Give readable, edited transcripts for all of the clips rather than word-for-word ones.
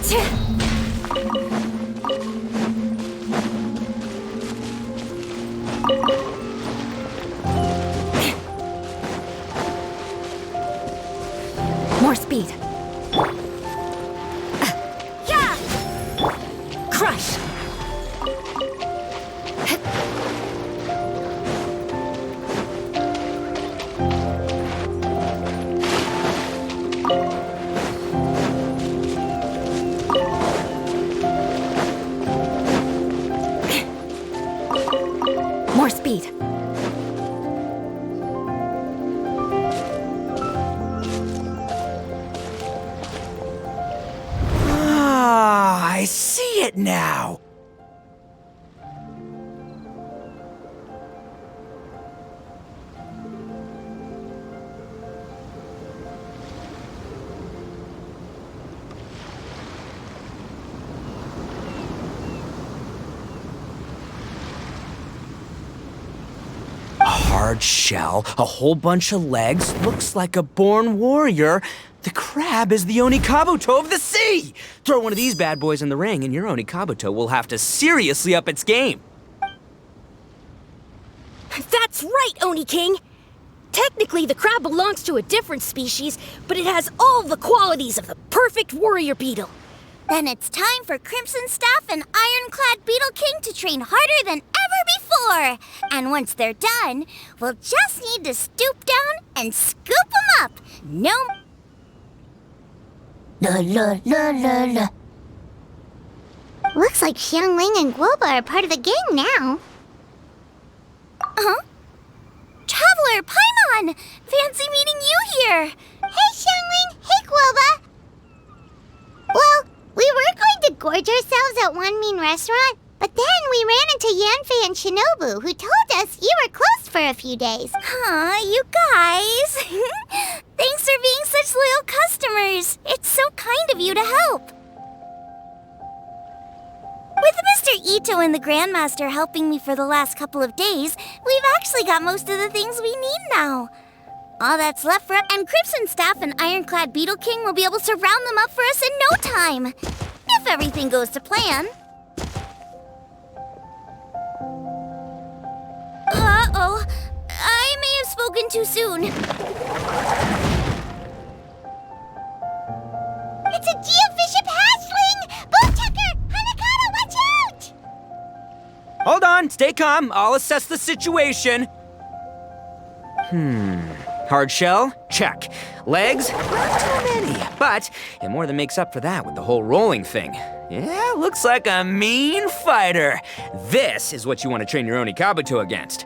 More speed. Yeah! Crush! More speed. I see it now. A hard shell, a whole bunch of legs, looks like a born warrior. The crab is the Onikabuto of the sea! Throw one of these bad boys in the ring and your Onikabuto will have to seriously up its game. That's right, Oni King! Technically, the crab belongs to a different species, but it has all the qualities of the perfect warrior beetle. Then it's time for Crimson Staff and Ironclad Beetle King to train harder than ever before. And once they're done, we'll just need to stoop down and scoop them up. No. La la la la la. Looks like Xiangling and Guoba are part of the gang now. Huh? Traveler, Paimon! Fancy meeting you here! Hey, Xiangling! Hey, Guoba! Well, we were going to gorge ourselves at one mean restaurant, but then we ran into Yanfei and Shinobu, who told us you were closed for a few days. Huh, you guys! Thanks for being such loyal customers. It's so kind of you to help. With Mr. Ito and the Grandmaster helping me for the last couple of days, we've actually got most of the things we need now. All that's left for us, and Crimson Staff and Ironclad Beetle King will be able to round them up for us in no time. If everything goes to plan. Uh-oh. I may have spoken too soon. It's a Geobishop hatchling! Boomchucker! Hanakata, watch out! Hold on, stay calm. I'll assess the situation. Hard shell? Check. Legs? Not too many, but it more than makes up for that with the whole rolling thing. Yeah, looks like a mean fighter. This is what you want to train your Onikabuto against.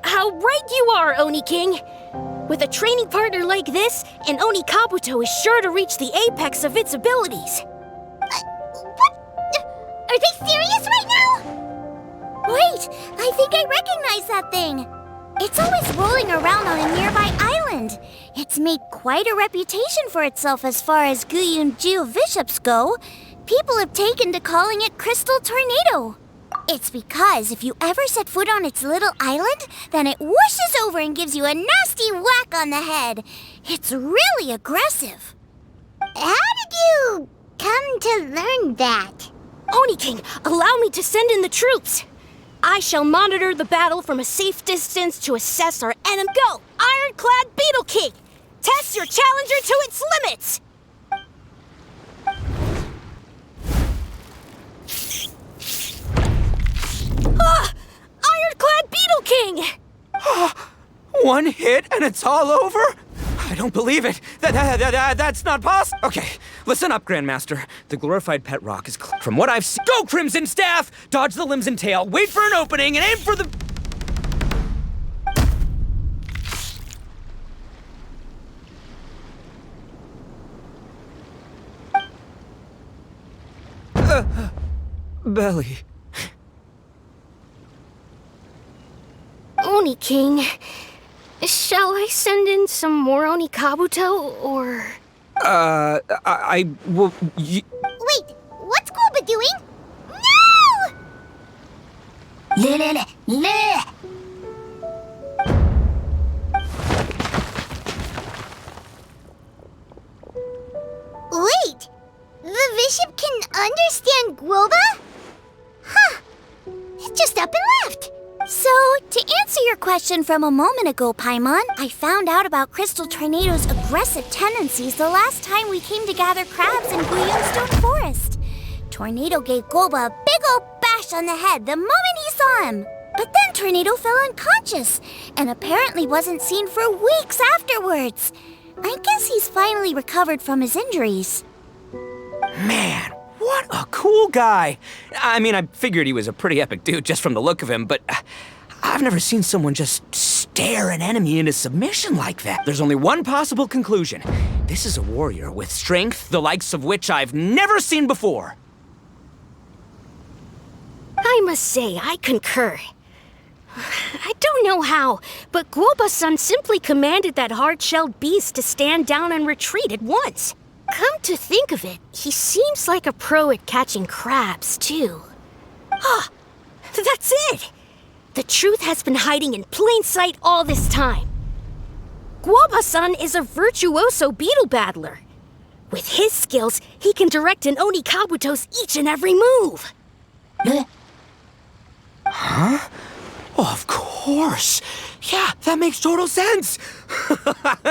How right you are, Oni King! With a training partner like this, an Onikabuto is sure to reach the apex of its abilities. What? Are they serious right now? Wait, I think I recognize that thing. It's always rolling around on a nearby island. It's made quite a reputation for itself as far as Guyun Geobishops go. People have taken to calling it Crystal Tornado. It's because if you ever set foot on its little island, then it whooshes over and gives you a nasty whack on the head. It's really aggressive. How did you come to learn that? Oni King, allow me to send in the troops. I shall monitor the battle from a safe distance to assess our enemy. Go, Ironclad Beetle King! Test your challenger to its limits! Ironclad Beetle King! One hit and it's all over? I don't believe it. That's not possible. Okay, listen up, Grandmaster. The glorified pet rock is from what I've seen. Go, Crimson Staff! Dodge the limbs and tail, wait for an opening, and aim for the... belly. Oni King, shall I send in some more Onikabuto, or...? I will... Wait, what's Guoba doing? No! understand Guoba? Huh. It just up and left. So, to answer your question from a moment ago, Paimon, I found out about Crystal Tornado's aggressive tendencies the last time we came to gather crabs in Stone Forest. Tornado gave Guoba a big old bash on the head the moment he saw him. But then Tornado fell unconscious and apparently wasn't seen for weeks afterwards. I guess he's finally recovered from his injuries. Man, what a cool guy. I mean, I figured he was a pretty epic dude just from the look of him, but I've never seen someone just stare an enemy into submission like that. There's only one possible conclusion. This is a warrior with strength, the likes of which I've never seen before. I must say, I concur. I don't know how, but Guoba-san simply commanded that hard-shelled beast to stand down and retreat at once. Come to think of it, he seems like a pro at catching crabs, too. Ah, that's it! The truth has been hiding in plain sight all this time. Guoba-san is a virtuoso beetle battler. With his skills, he can direct an Oni Kabuto's each and every move. Huh? Oh, of course. Yeah, that makes total sense.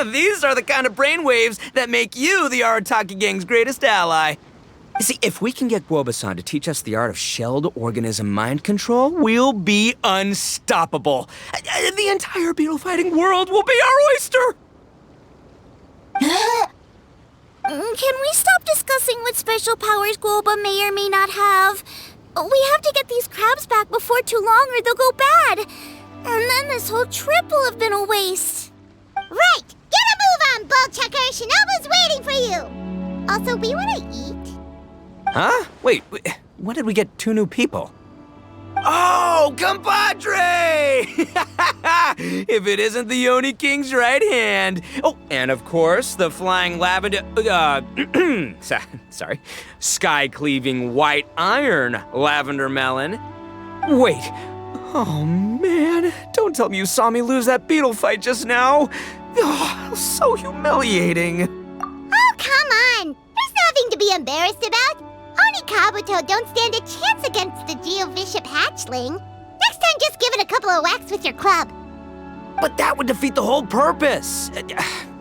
These are the kind of brainwaves that make you the Arataki gang's greatest ally. You see, if we can get Guoba-san to teach us the art of shelled organism mind control, we'll be unstoppable. The entire beetle fighting world will be our oyster. Can we stop discussing what special powers Guoba may or may not have? We have to get these crabs back before too long or they'll go bad. And then this whole trip will have been a waste. Right! Get a move on, Ball Checker! Shinobu's waiting for you! Also, we want to eat. Huh? Wait, when did we get 2 new people? Oh, compadre! If it isn't the Oni King's right hand. Oh, and of course, the flying lavender, sorry, sky-cleaving white iron lavender melon. Wait, oh man, don't tell me you saw me lose that beetle fight just now. Oh, so humiliating. Oh, come on! There's nothing to be embarrassed about. Oni Kabuto don't stand a chance against the Geovishap hatchling. Next time, just give it a couple of whacks with your club. But that would defeat the whole purpose.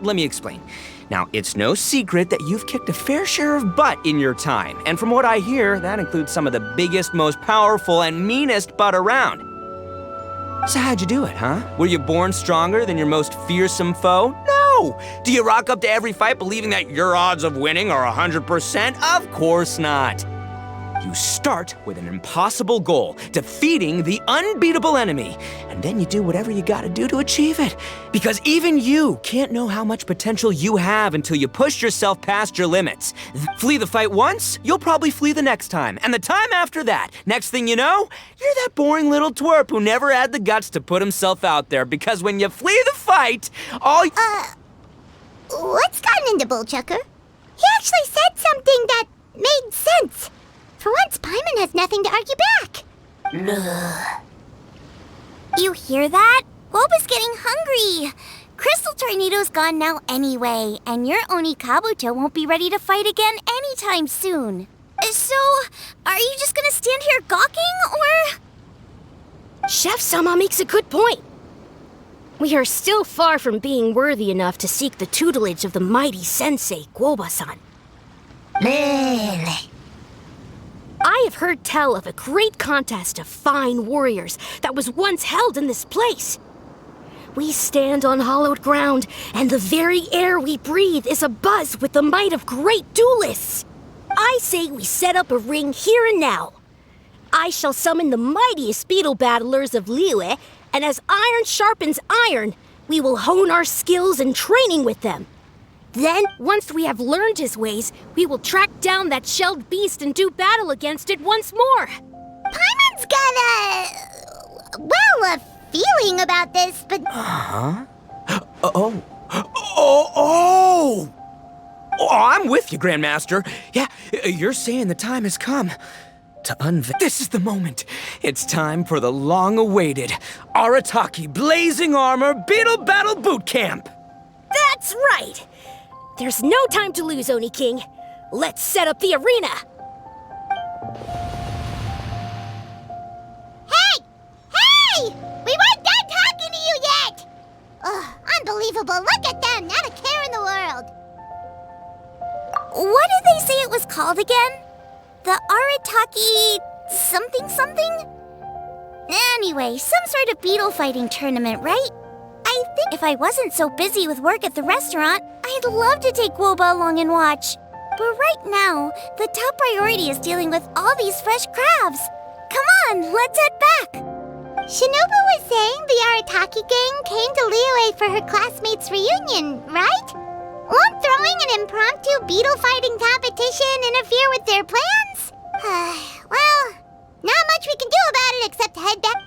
Let me explain. Now, it's no secret that you've kicked a fair share of butt in your time. And from what I hear, that includes some of the biggest, most powerful, and meanest butt around. So how'd you do it, huh? Were you born stronger than your most fearsome foe? No! Do you rock up to every fight believing that your odds of winning are 100%? Of course not. You start with an impossible goal, defeating the unbeatable enemy, and then you do whatever you gotta do to achieve it. Because even you can't know how much potential you have until you push yourself past your limits. Flee the fight once, you'll probably flee the next time, and the time after that. Next thing you know, you're that boring little twerp who never had the guts to put himself out there, because when you flee the fight, What's gotten into Bullchucker? He actually said something that made sense. For once, Paimon has nothing to argue back. You hear that? Guoba's getting hungry. Crystal Tornado's gone now anyway, and your Oni Kabuto won't be ready to fight again anytime soon. So, are you just gonna stand here gawking, or...? Chef-sama makes a good point. We are still far from being worthy enough to seek the tutelage of the mighty sensei, Guoba-san. I have heard tell of a great contest of fine warriors that was once held in this place. We stand on hallowed ground, and the very air we breathe is abuzz with the might of great duelists. I say we set up a ring here and now. I shall summon the mightiest beetle battlers of Liyue, and as iron sharpens iron, we will hone our skills and training with them. Then, once we have learned his ways, we will track down that shelled beast and do battle against it once more. Paimon's got a feeling about this, but... Oh, I'm with you, Grandmaster. Yeah, you're saying the time has come to unveil. This is the moment. It's time for the long-awaited Arataki Blazing Armor Beetle Battle Boot Camp. That's right. There's no time to lose, Oni King. Let's set up the arena. Hey! Hey! We weren't done talking to you yet! Ugh, unbelievable. Look at them, not a care in the world. What did they say it was called again? The Arataki something something? Anyway, some sort of beetle fighting tournament, right? I think if I wasn't so busy with work at the restaurant, I'd love to take Woba along and watch. But right now, the top priority is dealing with all these fresh crabs. Come on, let's head back. Shinobu was saying the Arataki gang came to Liyue for her classmates' reunion, right? Won't throwing an impromptu beetle fighting competition interfere with their plans? Well, not much we can do about it except head back.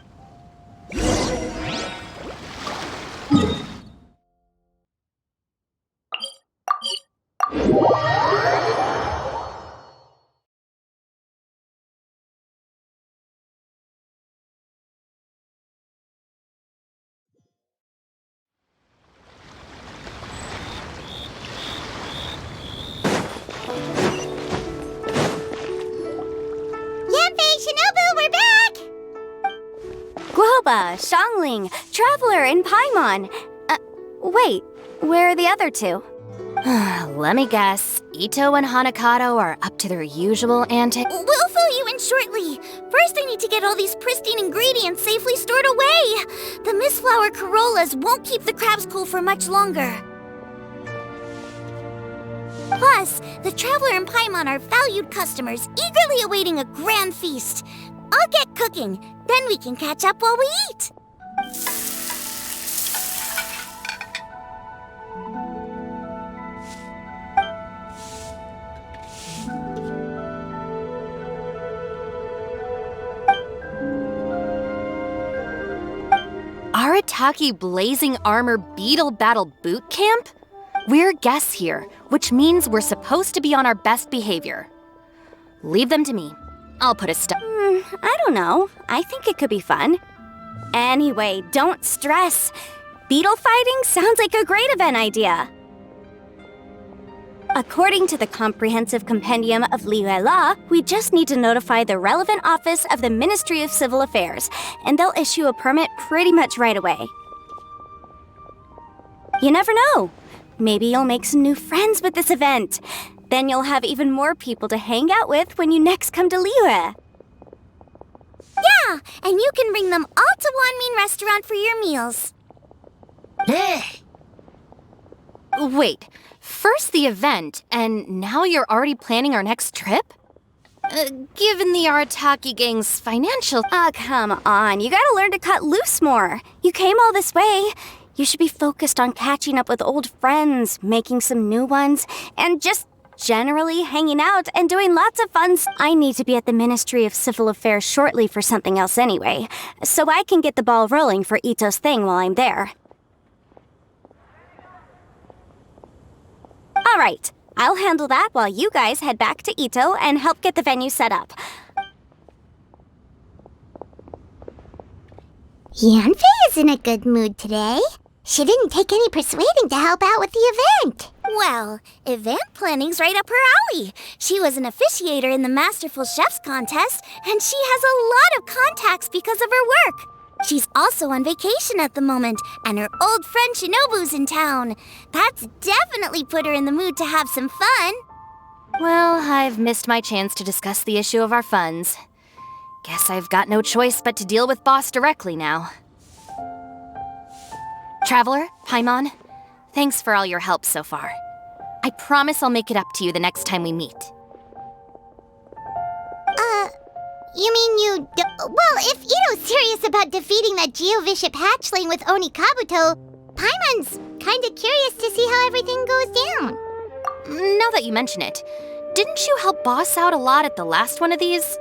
Shinobu, we're back! Guoba, Xiangling, Traveler, and Paimon. Wait, where are the other two? Let me guess. Ito and Hanakato are up to their usual antics. We'll fill you in shortly. First, I need to get all these pristine ingredients safely stored away. The mistflower corollas won't keep the crabs cool for much longer. Plus, the Traveler and Paimon are valued customers, eagerly awaiting a grand feast. I'll get cooking, then we can catch up while we eat. Arataki Blazing Armor Beetle Battle Boot Camp? We're guests here, which means we're supposed to be on our best behavior. Leave them to me. I'll put a stop. I don't know. I think it could be fun. Anyway, don't stress. Beetle fighting sounds like a great event idea. According to the Comprehensive Compendium of Liyue Law, we just need to notify the relevant office of the Ministry of Civil Affairs, and they'll issue a permit pretty much right away. You never know. Maybe you'll make some new friends with this event. Then you'll have even more people to hang out with when you next come to Liyue. Yeah, and you can bring them all to Wanmin Restaurant for your meals. Wait, first the event, and now you're already planning our next trip? Given the Arataki gang's financial... come on, you gotta learn to cut loose more. You came all this way. You should be focused on catching up with old friends, making some new ones, and just generally hanging out and doing lots of fun. I need to be at the Ministry of Civil Affairs shortly for something else anyway, so I can get the ball rolling for Ito's thing while I'm there. All right, I'll handle that while you guys head back to Ito and help get the venue set up. Yanfei is in a good mood today. She didn't take any persuading to help out with the event. Well, event planning's right up her alley. She was an officiator in the Masterful Chefs contest, and she has a lot of contacts because of her work. She's also on vacation at the moment, and her old friend Shinobu's in town. That's definitely put her in the mood to have some fun. Well, I've missed my chance to discuss the issue of our funds. Guess I've got no choice but to deal with Boss directly now. Traveler, Paimon, thanks for all your help so far. I promise I'll make it up to you the next time we meet. You mean well, if Ito's serious about defeating that Geovishap hatchling with Oni Kabuto, Paimon's kinda curious to see how everything goes down. Now that you mention it, didn't you help Boss out a lot at the last one of these?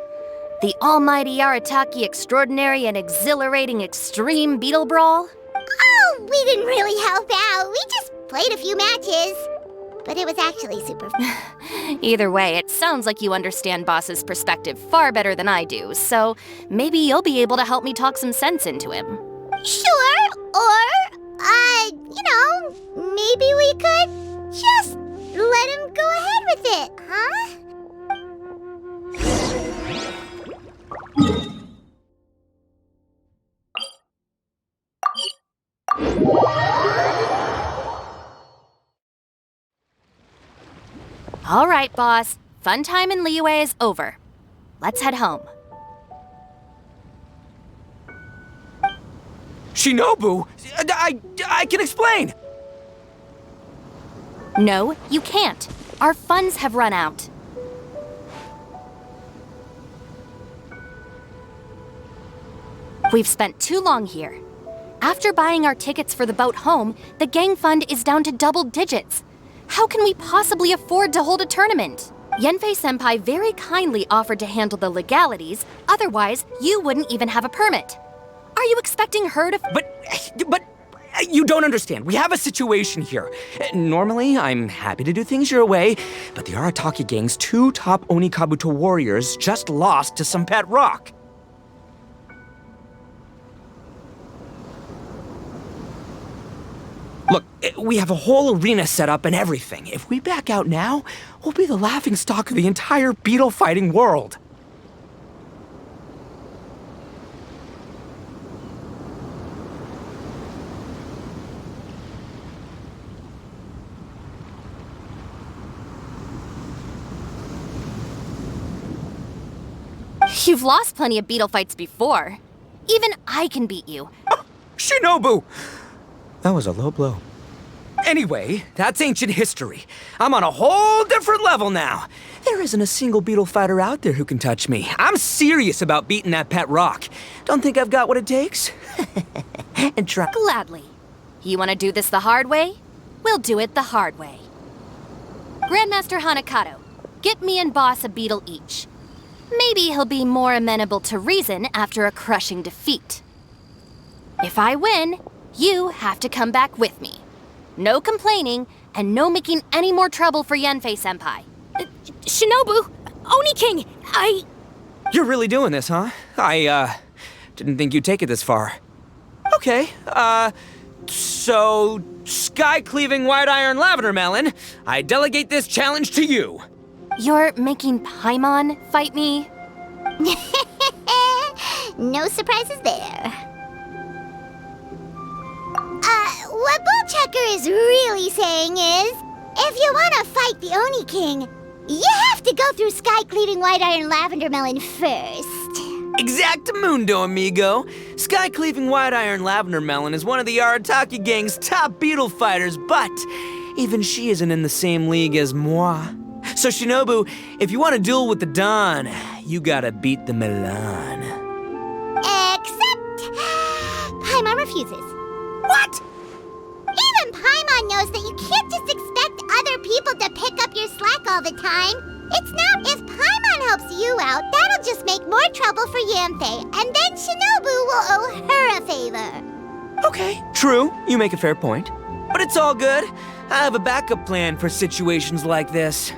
The almighty Arataki extraordinary and exhilarating extreme beetle brawl? Oh, we didn't really help out. We just played a few matches. But it was actually super fun. Either way, it sounds like you understand Boss's perspective far better than I do, so maybe you'll be able to help me talk some sense into him. Sure, or, maybe we could just let him go ahead with it, huh? All right, boss. Fun time in Liyue is over. Let's head home. Shinobu, I can explain. No, you can't. Our funds have run out. We've spent too long here. After buying our tickets for the boat home, the gang fund is down to double digits. How can we possibly afford to hold a tournament? Yenfei-senpai very kindly offered to handle the legalities, otherwise you wouldn't even have a permit. Are you expecting her to— But you don't understand. We have a situation here. Normally, I'm happy to do things your way, but the Arataki gang's 2 top Onikabuto warriors just lost to some pet rock. Look, we have a whole arena set up and everything. If we back out now, we'll be the laughingstock of the entire beetle fighting world. You've lost plenty of beetle fights before. Even I can beat you. Shinobu! That was a low blow. Anyway, that's ancient history. I'm on a whole different level now. There isn't a single beetle fighter out there who can touch me. I'm serious about beating that pet rock. Don't think I've got what it takes? And try— Gladly. You want to do this the hard way? We'll do it the hard way. Grandmaster Hanakato, get me and Boss a beetle each. Maybe he'll be more amenable to reason after a crushing defeat. If I win, you have to come back with me. No complaining, and no making any more trouble for Yenfei-senpai. Shinobu! Oni King! You're really doing this, huh? I didn't think you'd take it this far. Okay, so sky-cleaving white iron lavender melon, I delegate this challenge to you. You're making Paimon fight me? No surprises there. What Bullchucker is really saying is, if you want to fight the Oni King, you have to go through sky-cleaving white iron lavender melon first. Exactamundo, amigo. Sky-cleaving white iron lavender melon is one of the Arataki gang's top beetle fighters, but even she isn't in the same league as moi. So Shinobu, if you want to duel with the Don, you gotta beat the Milan. Except Paimon refuses. What? Even Paimon knows that you can't just expect other people to pick up your slack all the time. It's not if Paimon helps you out, that'll just make more trouble for Yanfei, and then Shinobu will owe her a favor. Okay, true. You make a fair point. But it's all good. I have a backup plan for situations like this.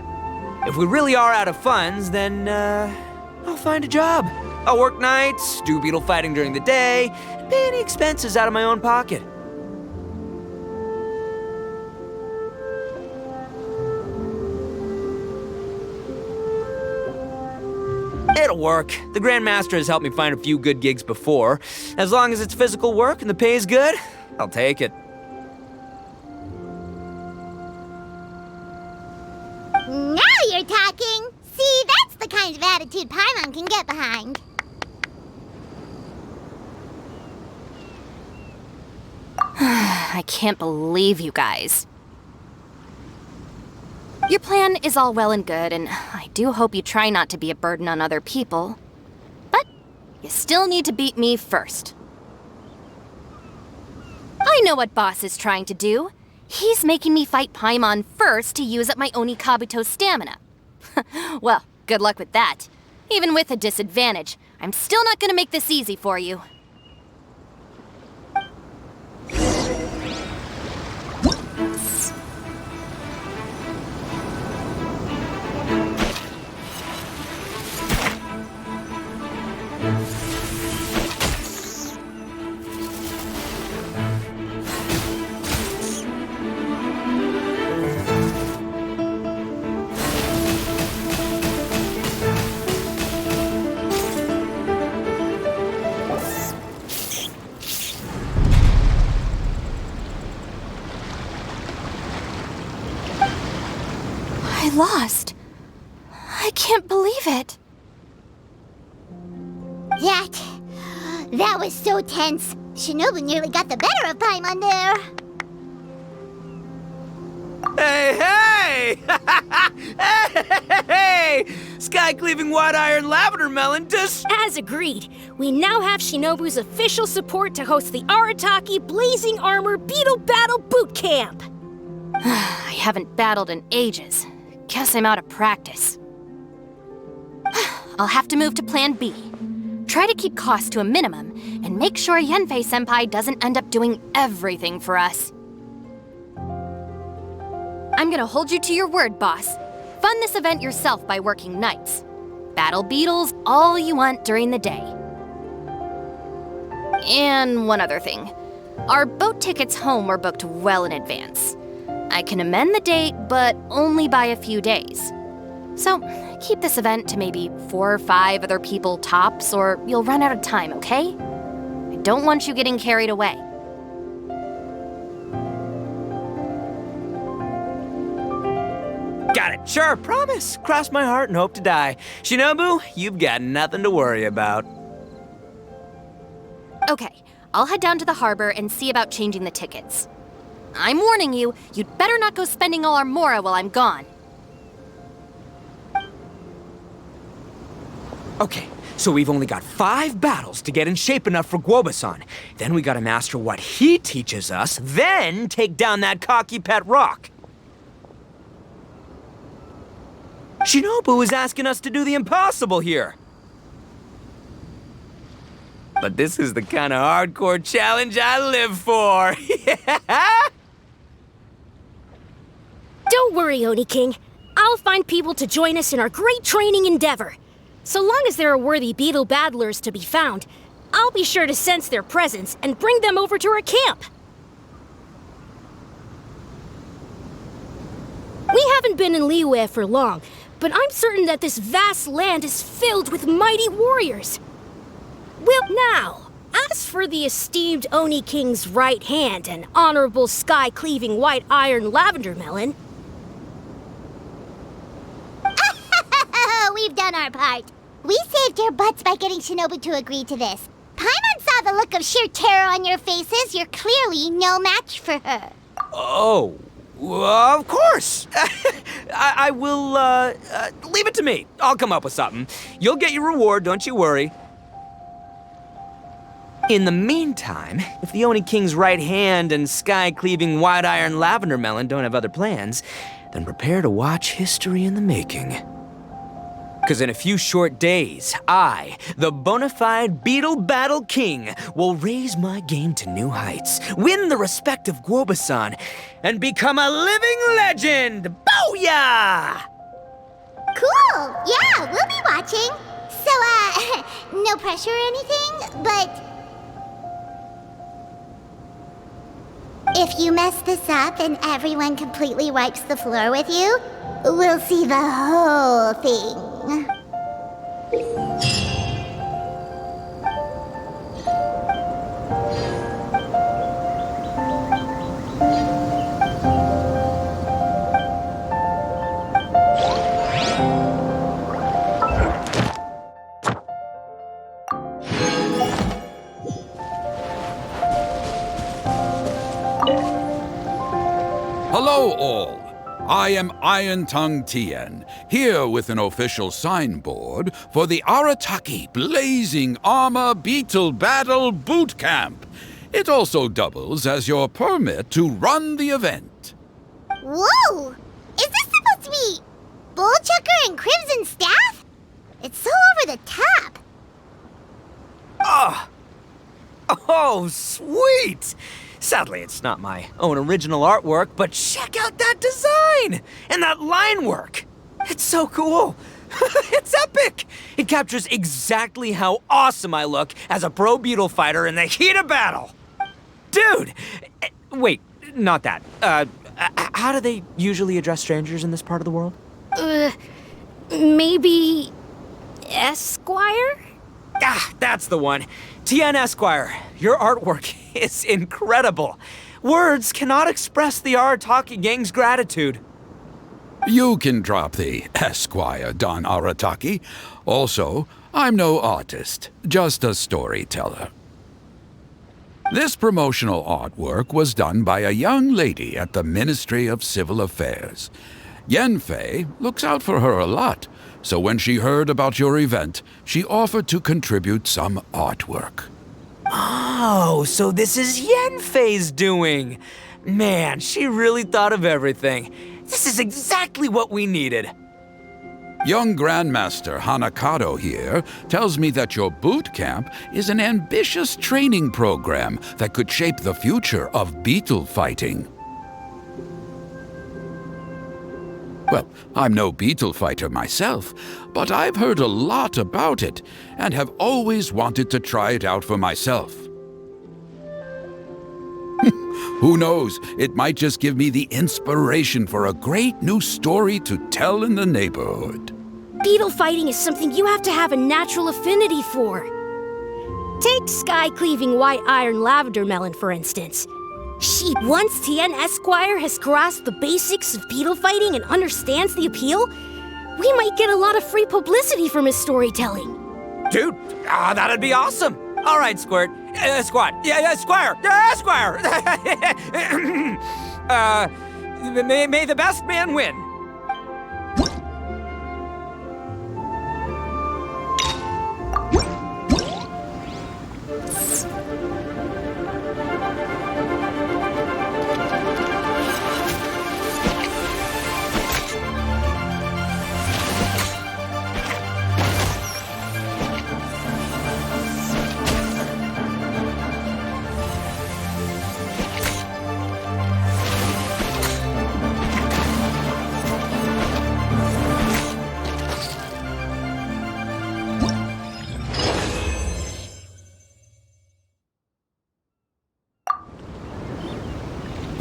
If we really are out of funds, then, I'll find a job. I'll work nights, do beetle fighting during the day, and pay any expenses out of my own pocket. It'll work. The Grandmaster has helped me find a few good gigs before. As long as it's physical work and the pay is good, I'll take it. Now you're talking! See, that's the kind of attitude Paimon can get behind. I can't believe you guys. Your plan is all well and good, and I do hope you try not to be a burden on other people. But you still need to beat me first. I know what Boss is trying to do. He's making me fight Paimon first to use up my Onikabuto stamina. Well, good luck with that. Even with a disadvantage, I'm still not gonna make this easy for you. I lost. I can't believe it. That was so tense. Shinobu nearly got the better of Paimon there. Hey! Hey! Sky-cleaving white iron lavender melon just... As agreed, we now have Shinobu's official support to host the Arataki Blazing Armor Beetle Battle Boot Camp. I haven't battled in ages. Guess I'm out of practice. I'll have to move to Plan B. Try to keep costs to a minimum, and make sure Yanfei-senpai doesn't end up doing everything for us. I'm gonna hold you to your word, boss. Fund this event yourself by working nights. Battle beetles all you want during the day. And one other thing. Our boat tickets home were booked well in advance. I can amend the date, but only by a few days. So, keep this event to maybe 4 or 5 other people tops, or you'll run out of time, okay? I don't want you getting carried away. Got it. Sure, promise. Cross my heart and hope to die. Shinobu, you've got nothing to worry about. Okay, I'll head down to the harbor and see about changing the tickets. I'm warning you, you'd better not go spending all our mora while I'm gone. Okay, so we've only got 5 battles to get in shape enough for Guoba-san. Then we gotta master what he teaches us, then take down that cocky pet rock. Shinobu is asking us to do the impossible here. But this is the kind of hardcore challenge I live for. Yeah! Don't worry, Oni King. I'll find people to join us in our great training endeavor. So long as there are worthy beetle battlers to be found, I'll be sure to sense their presence and bring them over to our camp. We haven't been in Liyue for long, but I'm certain that this vast land is filled with mighty warriors. Well, now, as for the esteemed Oni King's right hand and honorable sky-cleaving white iron lavender melon... We've done our part. We saved your butts by getting Shinobu to agree to this. Paimon saw the look of sheer terror on your faces. You're clearly no match for her. Oh, of course. I will, leave it to me. I'll come up with something. You'll get your reward, don't you worry. In the meantime, if the Oni King's right hand and sky-cleaving white iron lavender melon don't have other plans, then prepare to watch history in the making. Because in a few short days, I, the bona fide Beetle Battle King, will raise my game to new heights, win the respect of Guoba-san, and become a living legend! Booyah! Cool! Yeah, we'll be watching. So, no pressure or anything, but... if you mess this up and everyone completely wipes the floor with you, we'll see the whole thing. Hello all. I am Iron Tongue Tien, here with an official signboard for the Arataki Blazing Armor Beetle Battle Boot Camp. It also doubles as your permit to run the event. Whoa! Is this supposed to be Bullchucker and Crimson Staff? It's so over the top. Oh, sweet! Sadly, it's not my own original artwork, but check out that design! And that line work! It's so cool! It's epic! It captures exactly how awesome I look as a pro beetle fighter in the heat of battle! Dude! Wait, not that. How do they usually address strangers in this part of the world? Maybe... Esquire? Ah, that's the one. Tien Esquire, your artwork is incredible. Words cannot express the Arataki gang's gratitude. You can drop the Esquire, Don Arataki. Also, I'm no artist, just a storyteller. This promotional artwork was done by a young lady at the Ministry of Civil Affairs. Yenfei looks out for her a lot, so when she heard about your event, she offered to contribute some artwork. Oh, so this is Yenfei's doing. Man, she really thought of everything. This is exactly what we needed. Young Grandmaster Hanakado here tells me that your boot camp is an ambitious training program that could shape the future of beetle fighting. Well, I'm no beetle fighter myself, but I've heard a lot about it and have always wanted to try it out for myself. Who knows, it might just give me the inspiration for a great new story to tell in the neighborhood. Beetle fighting is something you have to have a natural affinity for. Take sky-cleaving white iron lavender melon, for instance. Once Tien Esquire has grasped the basics of beetle fighting and understands the appeal, we might get a lot of free publicity from his storytelling. Dude, that'd be awesome. All right, Squirt. Squad. Yeah, Squire. Squire. May the best man win.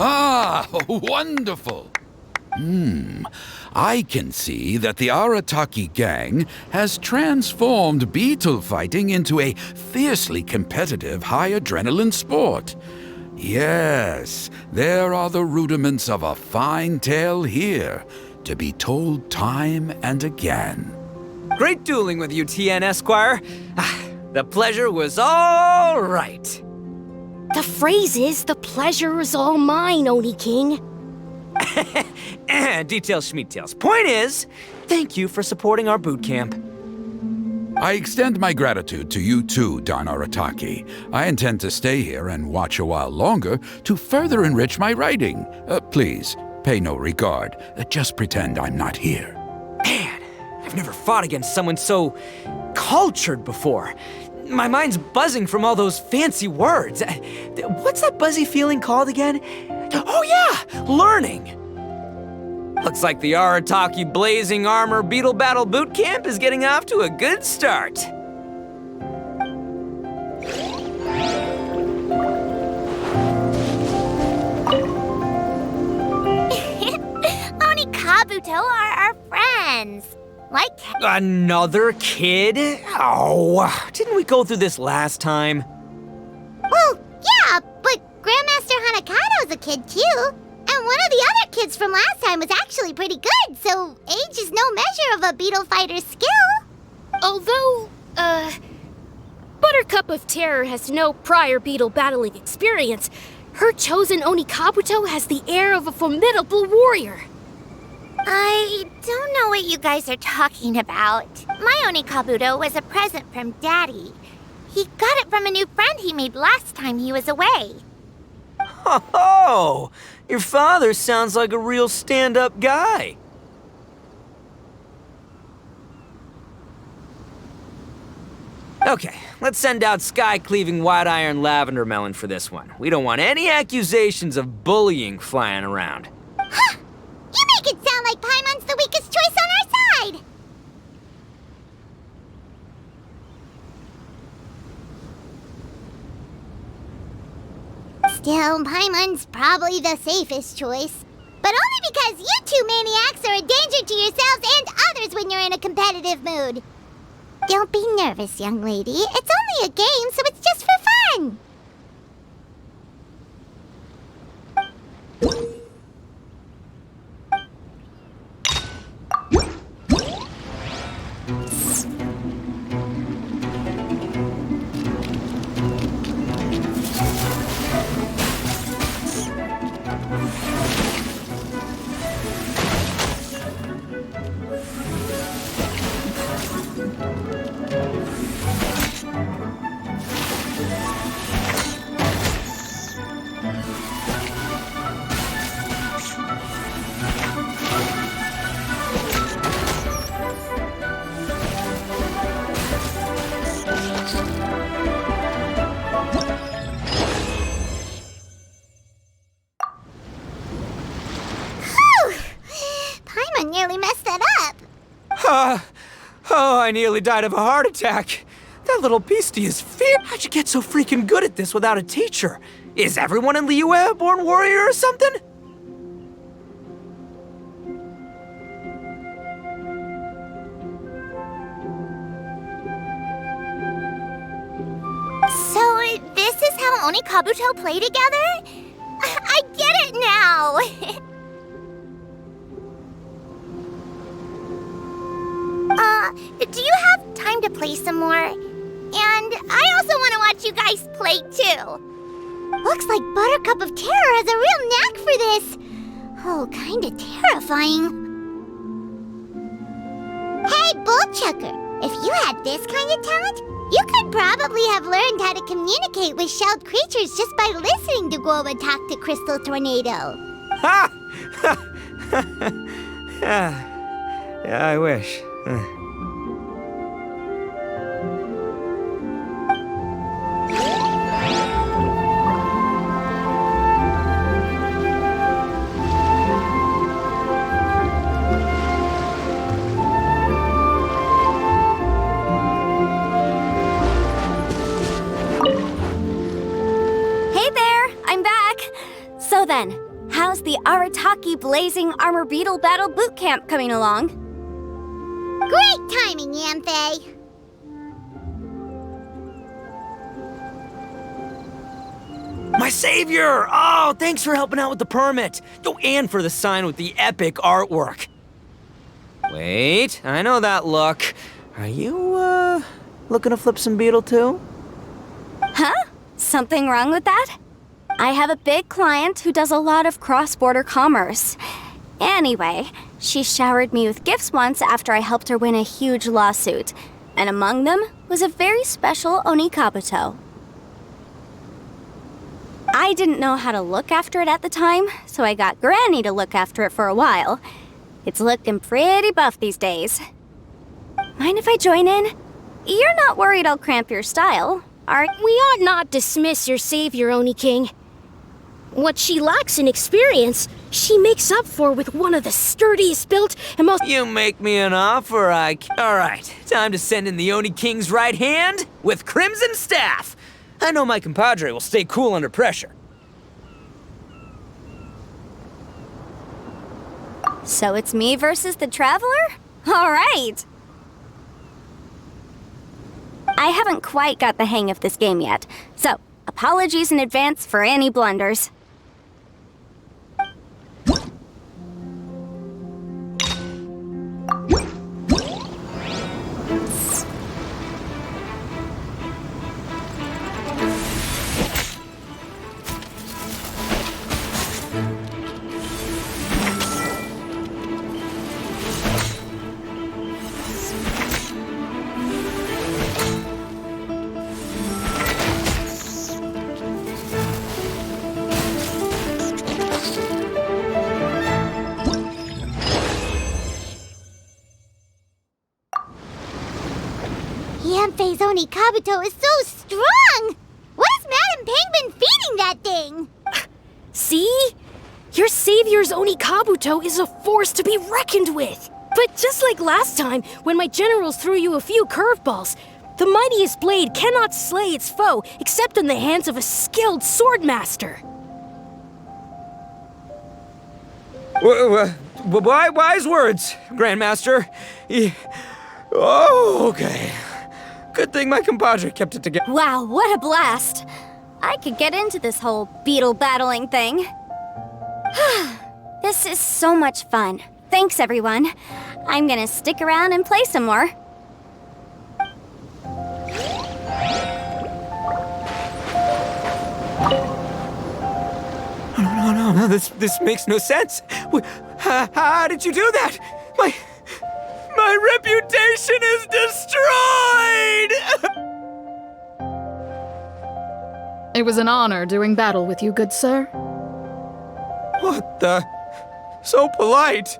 Ah, wonderful! I can see that the Arataki gang has transformed beetle fighting into a fiercely competitive high-adrenaline sport. Yes, there are the rudiments of a fine tale here, to be told time and again. Great dueling with you, Tien Esquire. The pleasure was all right. The phrase is, the pleasure is all mine, Oni King. Details, schmeetails. Point is, thank you for supporting our boot camp. I extend my gratitude to you too, Don Arataki. I intend to stay here and watch a while longer to further enrich my writing. Please, pay no regard. Just pretend I'm not here. Man, I've never fought against someone so cultured before. My mind's buzzing from all those fancy words. What's that buzzy feeling called again? Oh yeah, learning. Looks like the Arataki Blazing Armor Beetle Battle Boot Camp is getting off to a good start. Oni Kabuto are our friends. Like Another kid? Oh, didn't we go through this last time? Well, yeah, but Grandmaster Hanakado's a kid too. And one of the other kids from last time was actually pretty good, so age is no measure of a beetle fighter's skill. Although, Buttercup of Terror has no prior beetle battling experience, her chosen Oni Kabuto has the air of a formidable warrior. I don't know what you guys are talking about. My Oni Kabuto was a present from Daddy. He got it from a new friend he made last time he was away. Oh, your father sounds like a real stand-up guy. Okay, let's send out sky-cleaving white iron lavender melon for this one. We don't want any accusations of bullying flying around. Huh! You make it sound like Paimon's the weakest choice on our side! Still, Paimon's probably the safest choice. But only because you two maniacs are a danger to yourselves and others when you're in a competitive mood. Don't be nervous, young lady. It's only a game, so it's just for fun. Paimon nearly messed that up. Oh, I nearly died of a heart attack. That little beastie is fierce. How'd you get so freaking good at this without a teacher? Is everyone in Liyue a born warrior or something? So, this is how Oni Kabuto play together? I get it now! Do you have time to play some more? And I also want to watch you guys play too. Looks like Buttercup of Terror has a real knack for this. Oh, kinda terrifying. Hey, Bullchucker, if you had this kind of talent, you could probably have learned how to communicate with shelled creatures just by listening to Guoba talk to Crystal Tornado. Ha! Yeah, I wish. So then, how's the Arataki Blazing Armor Beetle Battle Boot Camp coming along? Great timing, Yamfei! My savior! Oh, thanks for helping out with the permit. Oh, and for the sign with the epic artwork. Wait, I know that look. Are you, looking to flip some beetle too? Huh? Something wrong with that? I have a big client who does a lot of cross-border commerce. Anyway, she showered me with gifts once after I helped her win a huge lawsuit. And among them was a very special Oni Kabuto. I didn't know how to look after it at the time, so I got Granny to look after it for a while. It's looking pretty buff these days. Mind if I join in? You're not worried I'll cramp your style, are you? We ought not dismiss your savior, Oni King. What she lacks in experience, she makes up for with one of the sturdiest built and most— You make me an offer, All right, time to send in the Oni King's right hand with Crimson Staff. I know my compadre will stay cool under pressure. So it's me versus the Traveler? All right. I haven't quite got the hang of this game yet, so apologies in advance for any blunders. Yamfei's Oni Kabuto is so strong! What is Madame Penguin feeding that thing? See? Your savior's Oni Kabuto is a force to be reckoned with. But just like last time, when my generals threw you a few curveballs, the mightiest blade cannot slay its foe except in the hands of a skilled swordmaster. Wise words, Grandmaster. Oh, okay. Good thing my compadre kept it together. Wow, what a blast! I could get into this whole beetle battling thing. This is so much fun. Thanks, everyone. I'm gonna stick around and play some more. This makes no sense. How did you do that? My reputation is destroyed! It was an honor doing battle with you, good sir. What the? So polite.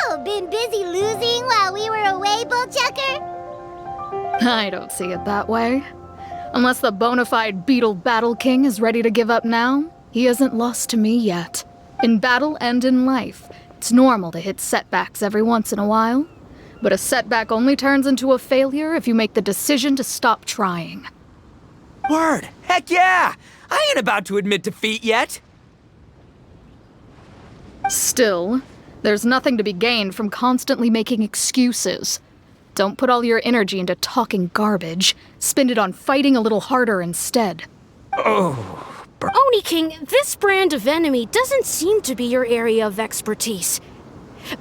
So, been busy losing while we were away, Bullchucker? I don't see it that way. Unless the bona fide Beetle Battle King is ready to give up now, he hasn't lost to me yet. In battle and in life, it's normal to hit setbacks every once in a while. But a setback only turns into a failure if you make the decision to stop trying. Word! Heck yeah! I ain't about to admit defeat yet! Still, there's nothing to be gained from constantly making excuses. Don't put all your energy into talking garbage. Spend it on fighting a little harder instead. Oni King, this brand of enemy doesn't seem to be your area of expertise.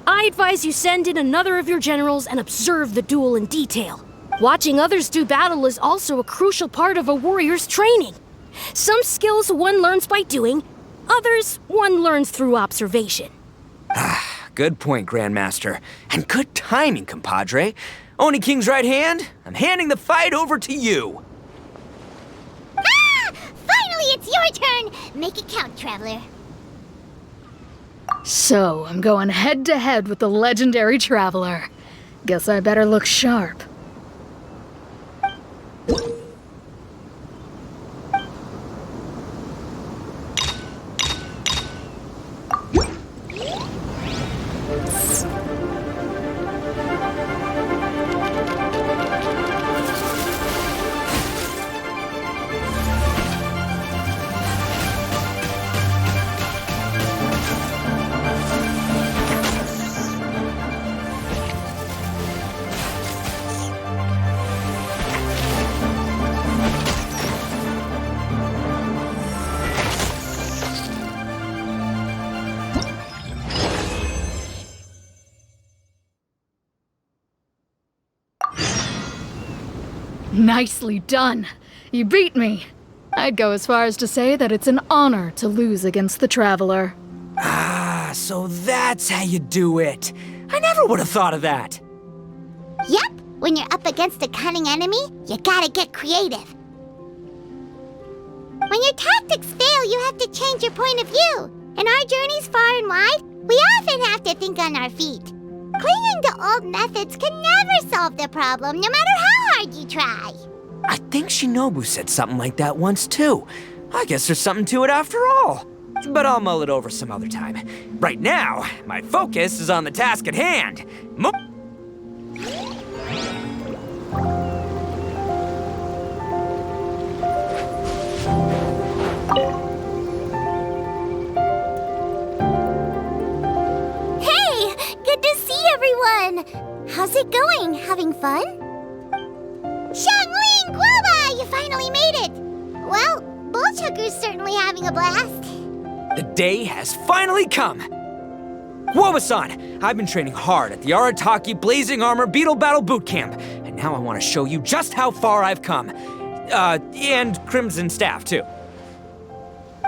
I advise you send in another of your generals and observe the duel in detail. Watching others do battle is also a crucial part of a warrior's training. Some skills one learns by doing, others one learns through observation. Good point, Grandmaster. And good timing, compadre. Oni King's right hand, I'm handing the fight over to you. Ah! Finally, it's your turn! Make it count, Traveler. So, I'm going head to head with the legendary Traveler. Guess I better look sharp. Nicely done. You beat me. I'd go as far as to say that it's an honor to lose against the Traveler. Ah, so that's how you do it. I never would have thought of that. Yep, when you're up against a cunning enemy, you gotta get creative. When your tactics fail, you have to change your point of view. In our journeys far and wide, we often have to think on our feet. Clinging to old methods can never solve the problem, no matter how hard you try. I think Shinobu said something like that once, too. I guess there's something to it after all. But I'll mull it over some other time. Right now, my focus is on the task at hand. Hey, good to see everyone. How's it going? Having fun? Xiangling Guoba, you finally made it. Well, Bullchucker's certainly having a blast. The day has finally come! Woba-san, I've been training hard at the Arataki Blazing Armor Beetle Battle Boot Camp, and now I want to show you just how far I've come. And Crimson Staff, too.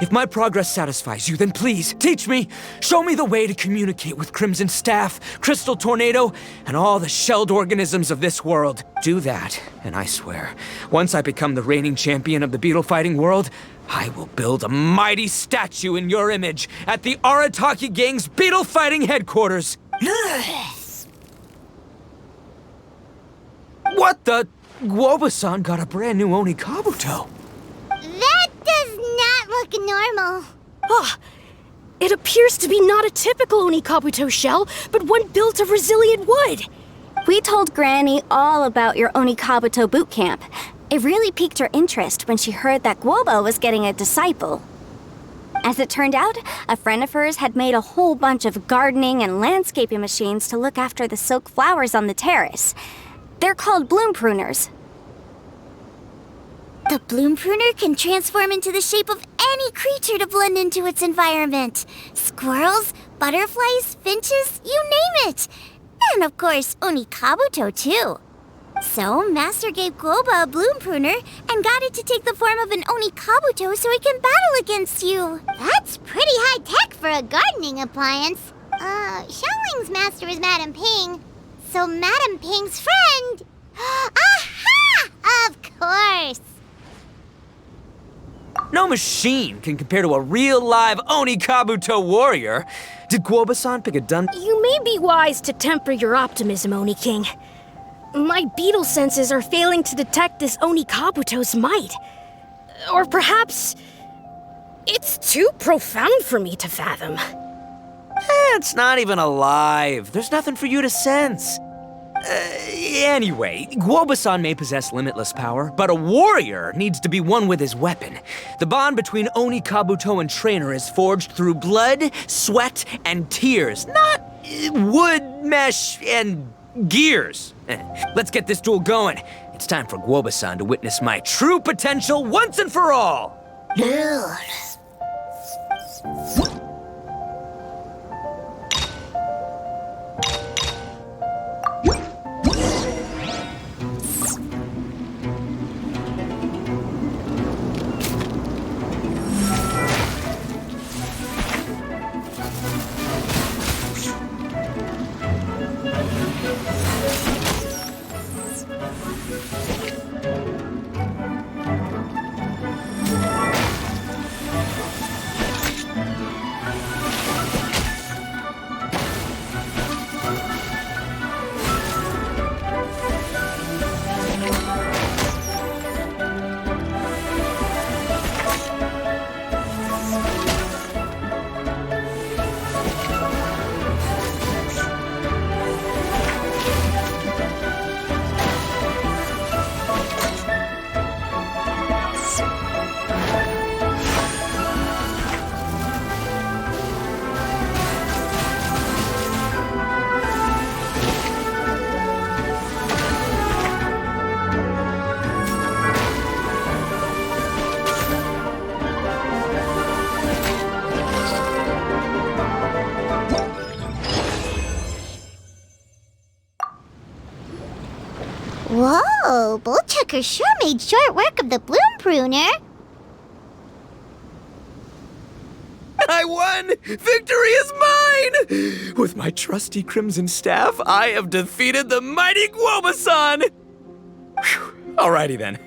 If my progress satisfies you, then please, teach me, show me the way to communicate with Crimson Staff, Crystal Tornado, and all the shelled organisms of this world. Do that, and I swear, once I become the reigning champion of the beetle fighting world, I will build a mighty statue in your image at the Arataki Gang's beetle fighting headquarters. What the? Woba-san got a brand new Oni Kabuto. That does not look normal. It appears to be not a typical Oni Kabuto shell, but one built of resilient wood. We told Granny all about your Oni Kabuto boot camp. It really piqued her interest when she heard that Guoba was getting a disciple. As it turned out, a friend of hers had made a whole bunch of gardening and landscaping machines to look after the silk flowers on the terrace. They're called bloom pruners. The bloom pruner can transform into the shape of any creature to blend into its environment. Squirrels, butterflies, finches, you name it. And of course, Oni Kabuto too. So, Master gave Guoba a bloom pruner and got it to take the form of an Oni Kabuto so it can battle against you. That's pretty high tech for a gardening appliance. Xiangling's master is Madame Ping, so Madame Ping's friend... Aha! Of course! No machine can compare to a real live Oni Kabuto warrior. Did Guoba-san pick a dun? You may be wise to temper your optimism, Oni King. My beetle senses are failing to detect this Oni Kabuto's might. Or perhaps it's too profound for me to fathom. It's not even alive. There's nothing for you to sense. Anyway, Guoba-san may possess limitless power, but a warrior needs to be one with his weapon. The bond between Oni Kabuto and trainer is forged through blood, sweat, and tears, not wood, mesh, and gears. Let's get this duel going. It's time for Guoba-san to witness my true potential once and for all. Whoa, Bullchucker sure made short work of the bloom pruner. I won! Victory is mine! With my trusty crimson staff, I have defeated the mighty Guoba-san! Whew. Alrighty then.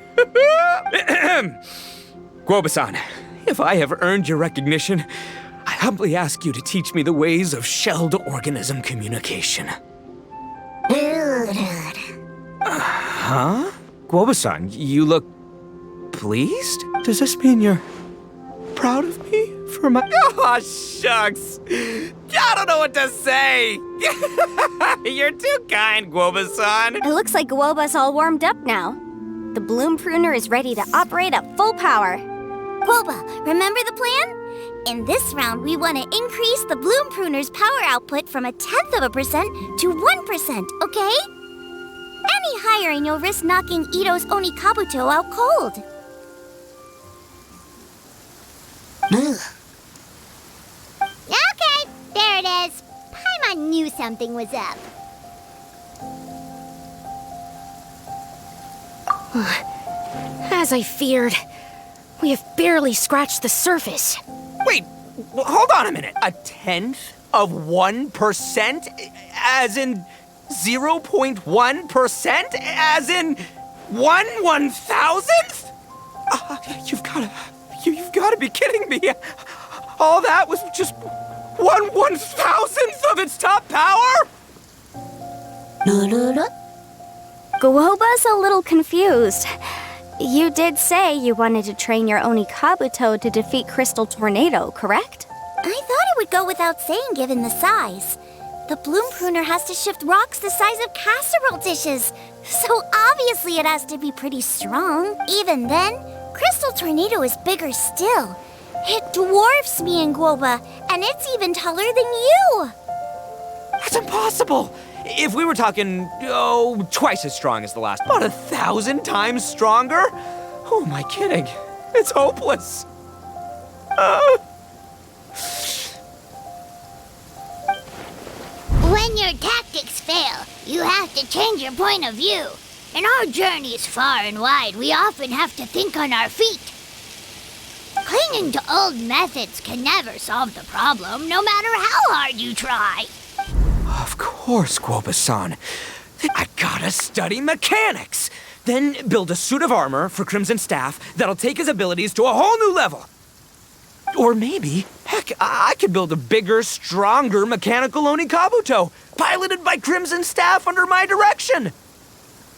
Guoba-san, if I have earned your recognition, I humbly ask you to teach me the ways of shelled organism communication. Huh? Guoba-san, you look pleased? Does this mean you're proud of me for my... Oh, shucks! I don't know what to say! You're too kind, Guoba-san! It looks like Guoba's all warmed up now. The bloom pruner is ready to operate at full power. Guoba, remember the plan? In this round, we want to increase the bloom pruner's power output from 0.1% to 1%, okay? Any higher and you'll risk knocking Ito's Oni Kabuto out cold. Okay, there it is. Paimon knew something was up. As I feared, we have barely scratched the surface. Wait, hold on a minute. 1/10 of 1%? As in 0.1%? As in 1/1000th? You've gotta be kidding me. All that was just 1/1000th of its top power? Guoba's a little confused. You did say you wanted to train your Oni Kabuto to defeat Crystal Tornado, correct? I thought it would go without saying given the size. The bloom pruner has to shift rocks the size of casserole dishes, so obviously it has to be pretty strong. Even then, Crystal Tornado is bigger still. It dwarfs me and Guoba, and it's even taller than you. That's impossible! If we were talking, twice as strong as the last, about 1,000 times stronger? Who am I kidding? It's hopeless. When your tactics fail, you have to change your point of view. In our journeys far and wide, we often have to think on our feet. Clinging to old methods can never solve the problem, no matter how hard you try. Of course, Guoba-san. I gotta study mechanics. Then build a suit of armor for Crimson Staff that'll take his abilities to a whole new level. Or maybe, heck, I could build a bigger, stronger mechanical Onikabuto, piloted by Crimson Staff under my direction.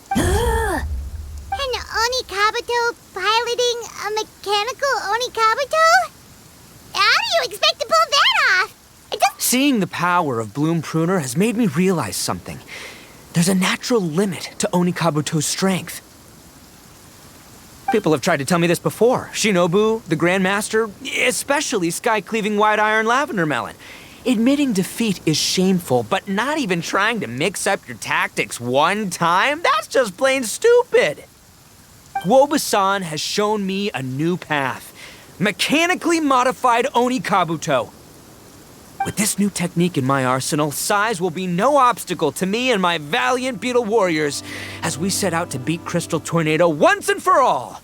An Onikabuto piloting a mechanical Onikabuto? How do you expect to pull that off? Seeing the power of Bloom Pruner has made me realize something. There's a natural limit to Onikabuto's strength. People have tried to tell me this before. Shinobu, the Grandmaster, especially Sky-Cleaving White Iron Lavender Melon. Admitting defeat is shameful, but not even trying to mix up your tactics one time? That's just plain stupid. Guoba-san has shown me a new path. Mechanically modified Onikabuto. With this new technique in my arsenal, size will be no obstacle to me and my valiant beetle warriors as we set out to beat Crystal Tornado once and for all.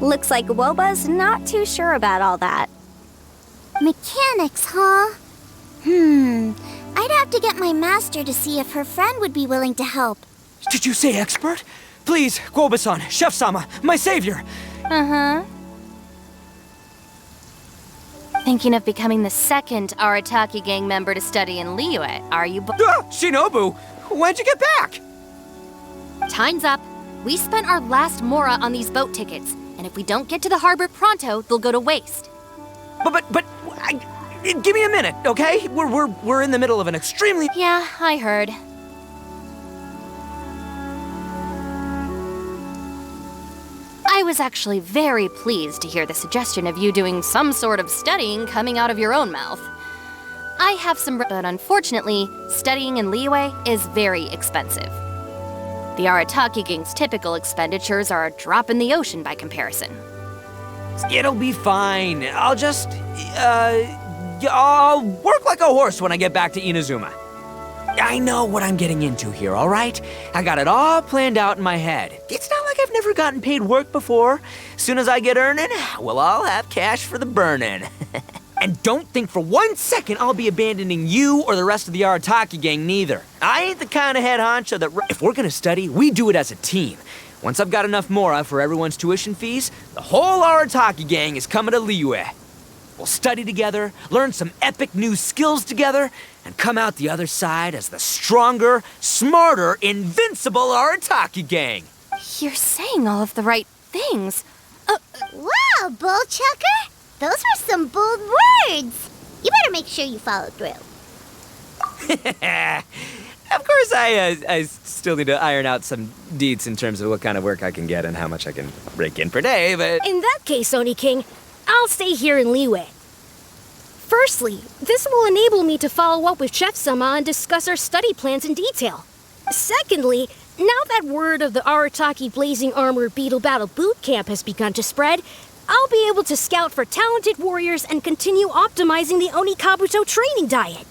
Looks like Woba's not too sure about all that. Mechanics, huh? I'd have to get my master to see if her friend would be willing to help. Did you say expert? Please, Guoba-san, Chef-sama, my savior. Thinking of becoming the second Arataki gang member to study in Liyue, are you? Shinobu, when'd you get back? Time's up. We spent our last mora on these boat tickets, and if we don't get to the harbor pronto, they'll go to waste. Give me a minute, okay? We're in the middle of an extremely... Yeah, I heard. I was actually very pleased to hear the suggestion of you doing some sort of studying coming out of your own mouth. I have some, but unfortunately, studying in Liyue is very expensive. The Arataki gang's typical expenditures are a drop in the ocean by comparison. It'll be fine. I'll just... I'll work like a horse when I get back to Inazuma. I know what I'm getting into here, all right? I got it all planned out in my head. It's not like I've never gotten paid work before. Soon as I get earning, we'll all have cash for the burning. And don't think for 1 second I'll be abandoning you or the rest of the Arataki gang neither. I ain't the kind of head honcho that... If we're gonna study, we do it as a team. Once I've got enough mora for everyone's tuition fees, the whole Arataki gang is coming to Liyue. We'll study together, learn some epic new skills together, and come out the other side as the stronger, smarter, invincible Arataki gang. You're saying all of the right things. Wow, Bullchucker! Those were some bold words! You better make sure you follow through. Of course, I still need to iron out some deets in terms of what kind of work I can get and how much I can rake in per day, but... In that case, Oni King, I'll stay here in Liyue. Firstly, this will enable me to follow up with Chef-sama and discuss our study plans in detail. Secondly, now that word of the Arataki Blazing Armor Beetle Battle Boot Camp has begun to spread, I'll be able to scout for talented warriors and continue optimizing the Onikabuto training diet.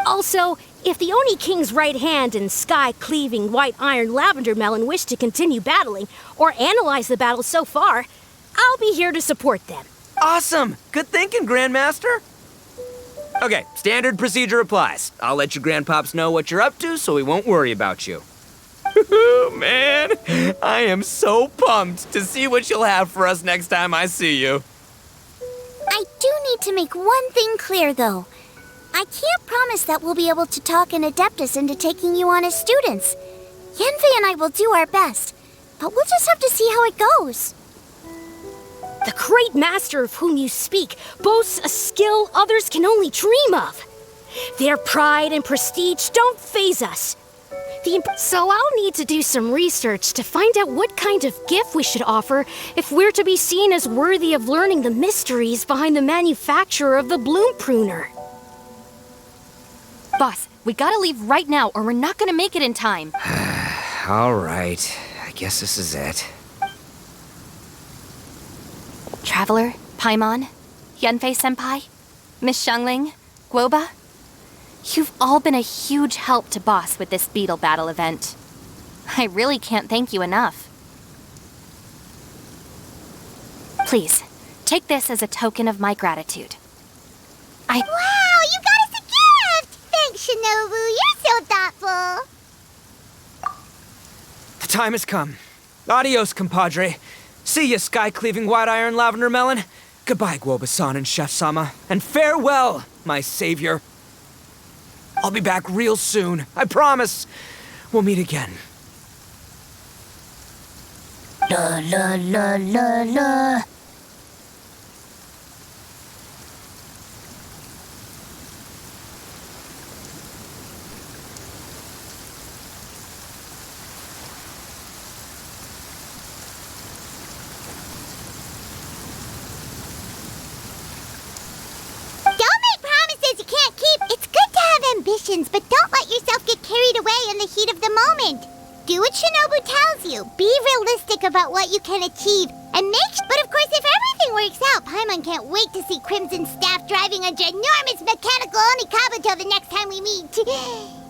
Also, if the Oni King's right hand and Sky-Cleaving White Iron Lavender Melon wish to continue battling or analyze the battle so far, I'll be here to support them. Awesome! Good thinking, Grandmaster! Okay, standard procedure applies. I'll let you grandpops know what you're up to so we won't worry about you. Man, I am so pumped to see what you'll have for us next time I see you. I do need to make one thing clear, though. I can't promise that we'll be able to talk an Adeptus into taking you on as students. Yenvei and I will do our best, but we'll just have to see how it goes. The great master of whom you speak boasts a skill others can only dream of. Their pride and prestige don't faze us. So I'll need to do some research to find out what kind of gift we should offer if we're to be seen as worthy of learning the mysteries behind the manufacture of the Bloom Pruner. Boss, we gotta leave right now or we're not gonna make it in time. All right, I guess this is it. Traveler, Paimon, Yenfei-senpai, Miss Xiangling, Guoba. You've all been a huge help to Boss with this beetle battle event. I really can't thank you enough. Please, take this as a token of my gratitude. Wow, you got us a gift! Thanks, Shinobu. You're so thoughtful. The time has come. Adios, compadre. See ya, sky-cleaving white-iron lavender melon. Goodbye, Guoba-san and Chef-sama. And farewell, my savior. I'll be back real soon. I promise. We'll meet again. La la la la la. Ambitions, but don't let yourself get carried away in the heat of the moment. Do what Shinobu tells you. Be realistic about what you can achieve, and but of course, if everything works out, Paimon can't wait to see Crimson Staff driving a ginormous mechanical Onikabu till the next time we meet.